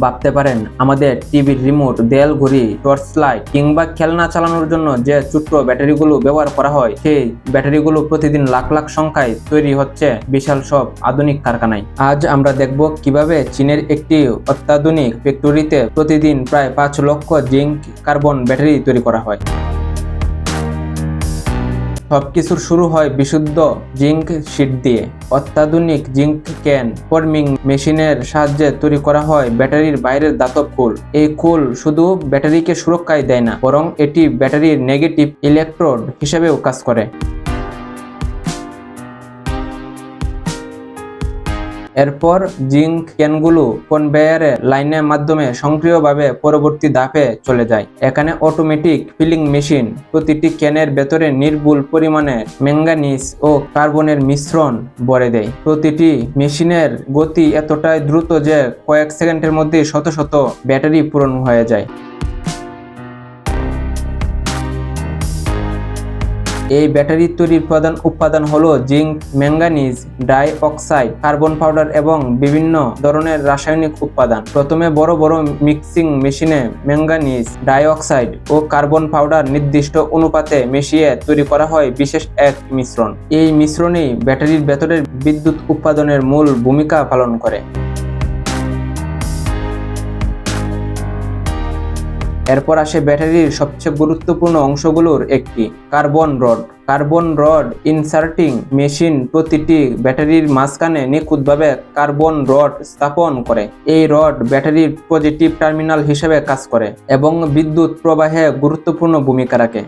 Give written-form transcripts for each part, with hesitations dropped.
ভাবতে পারেন, আমাদের টিভির রিমোট, দেয়াল ঘড়ি, টর্চ লাইট কিংবা খেলনা চালানোর জন্য যে ছোট্ট ব্যাটারিগুলো ব্যবহার করা হয়, সেই ব্যাটারিগুলো প্রতিদিন লাখ লাখ সংখ্যায় তৈরি হচ্ছে বিশাল সব আধুনিক কারখানায়। আজ আমরা দেখব কিভাবে চীনের একটি অত্যাধুনিক ফ্যাক্টরিতে প্রতিদিন প্রায় 5 লক্ষ জিঙ্ক কার্বন ব্যাটারি তৈরি করা হয়। সবকিছুর শুরু হয় বিশুদ্ধ জিঙ্ক শীট দিয়ে। অত্যাধুনিক জিঙ্ক ক্যান ফর্মিং মেশিনের সাহায্যে তৈরি করা হয় ব্যাটারির বাইরের ধাতব খোল। এই খোল শুধু ব্যাটারিকে সুরক্ষাই দেয় না, বরং এটি ব্যাটারির নেগেটিভ ইলেকট্রোড হিসেবেও কাজ করে। এরপর জিঙ্ক ক্যানগুলো কনভেয়ারে লাইনের মাধ্যমে সক্রিয়ভাবে পরবর্তী ধাপে চলে যায়। এখানে অটোমেটিক ফিলিং মেশিন প্রতিটি ক্যানের ভেতরে নির্ভুল পরিমাণে ম্যাঙ্গানিজ ও কার্বনের মিশ্রণ ভরে দেয়। প্রতিটি মেশিনের গতি এতটাই দ্রুত যে কয়েক সেকেন্ডের মধ্যে শত শত ব্যাটারি পূরণ হয়ে যায়। এই ব্যাটারি তৈরির প্রধান উপাদান হলো zinc, manganese, die oxide, carbon powder এবং বিভিন্ন ধরনের রাসায়নিক উপাদান। প্রথমে বড় বড় মিক্সিং মেশিনে ম্যাঙ্গানিজ, ডাই অক্সাইড ও কার্বন পাউডার নির্দিষ্ট অনুপাতে মিশিয়ে তৈরি করা হয় বিশেষ এক মিশ্রণ। এই মিশ্রণই ব্যাটারির ভেতরের বিদ্যুৎ উৎপাদনের মূল ভূমিকা পালন করে। এরপর আসে ব্যাটারির সবচেয়ে গুরুত্বপূর্ণ অংশগুলোর একটি, carbon rod. Carbon rod inserting machine প্রতিটি ব্যাটারির মাঝখানে নিখুঁতভাবে কার্বন রড স্থাপন করে। এই রড ব্যাটারির পজিটিভ টার্মিনাল হিসেবে কাজ করে এবং বিদ্যুৎ প্রবাহে গুরুত্বপূর্ণ ভূমিকা রাখে।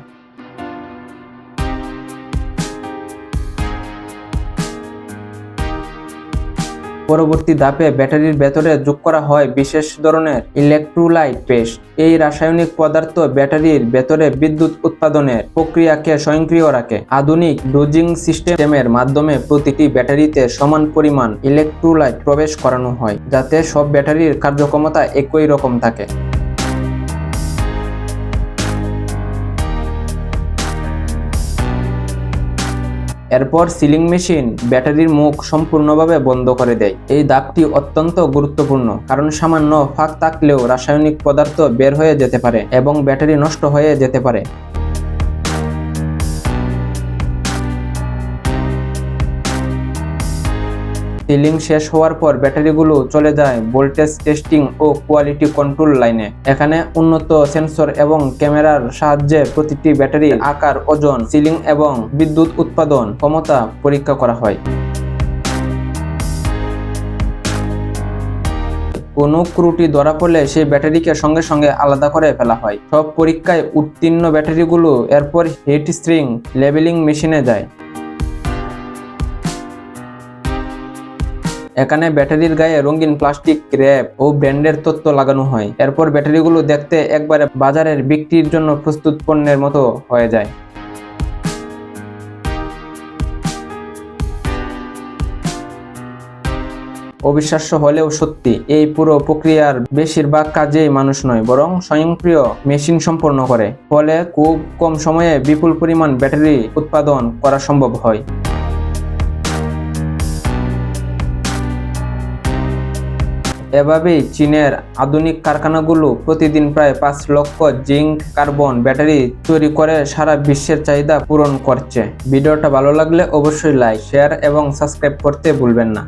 পরবর্তী ধাপে ব্যাটারির ভেতরে যোগ করা হয় বিশেষ ধরনের ইলেকট্রোলাইট পেস্ট। এই রাসায়নিক পদার্থ ব্যাটারির ভেতরে বিদ্যুৎ উৎপাদনের প্রক্রিয়াকে স্বয়ংক্রিয় রাখে। আধুনিক ডোজিং সিস্টেমের মাধ্যমে প্রতিটি ব্যাটারিতে সমান পরিমাণ ইলেকট্রোলাইট প্রবেশ করানো হয়, যাতে সব ব্যাটারির কার্যক্ষমতা একই রকম থাকে। এরপর সিলিং মেশিন ব্যাটারির মুখ সম্পূর্ণভাবে বন্ধ করে দেয়। এই ধাপটি অত্যন্ত গুরুত্বপূর্ণ, কারণ সামান্য ফাঁক থাকলেও রাসায়নিক পদার্থ বের হয়ে যেতে পারে এবং ব্যাটারি নষ্ট হয়ে যেতে পারে। সিলিং শেষ হওয়ার পর ব্যাটারিগুলো চলে যায় ভোল্টেজ টেস্টিং ও কোয়ালিটি কন্ট্রোল লাইনে। এখানে উন্নত সেন্সর এবং ক্যামেরার সাহায্যে প্রতিটি ব্যাটারির আকার, ওজন, সিলিং এবং বিদ্যুৎ উৎপাদন ক্ষমতা পরীক্ষা করা হয়। কোনো ত্রুটি ধরা পড়লে সেই ব্যাটারিকে সঙ্গে সঙ্গে আলাদা করে ফেলা হয়। সব পরীক্ষায় উত্তীর্ণ ব্যাটারিগুলো এরপর হিট স্প্রিং লেবেলিং মেশিনে যায়। এখানে ব্যাটারির গায়ে রঙিন প্লাস্টিক র্যাপ ও ব্র্যান্ডের তথ্য লাগানো হয়। এরপর ব্যাটারিগুলো দেখতে একবারে বাজারের বিক্রির জন্য প্রস্তুত পণ্যের মতো হয়ে যায়। অবিশ্বাস্য হলেও সত্যি, এই পুরো প্রক্রিয়ার বেশিরভাগ কাজেই মানুষ নয়, বরং স্বয়ংক্রিয় মেশিন সম্পন্ন করে। ফলে খুব কম সময়ে বিপুল পরিমাণ ব্যাটারি উৎপাদন করা সম্ভব হয়। এভাবেই চীনের আধুনিক কারখানাগুলো প্রতিদিন প্রায় 5 লক্ষ জিঙ্ক কার্বন ব্যাটারি তৈরি করে সারা বিশ্বের চাহিদা পূরণ করছে। ভিডিওটা ভালো লাগলে অবশ্যই লাইক, শেয়ার এবং সাবস্ক্রাইব করতে ভুলবেন না।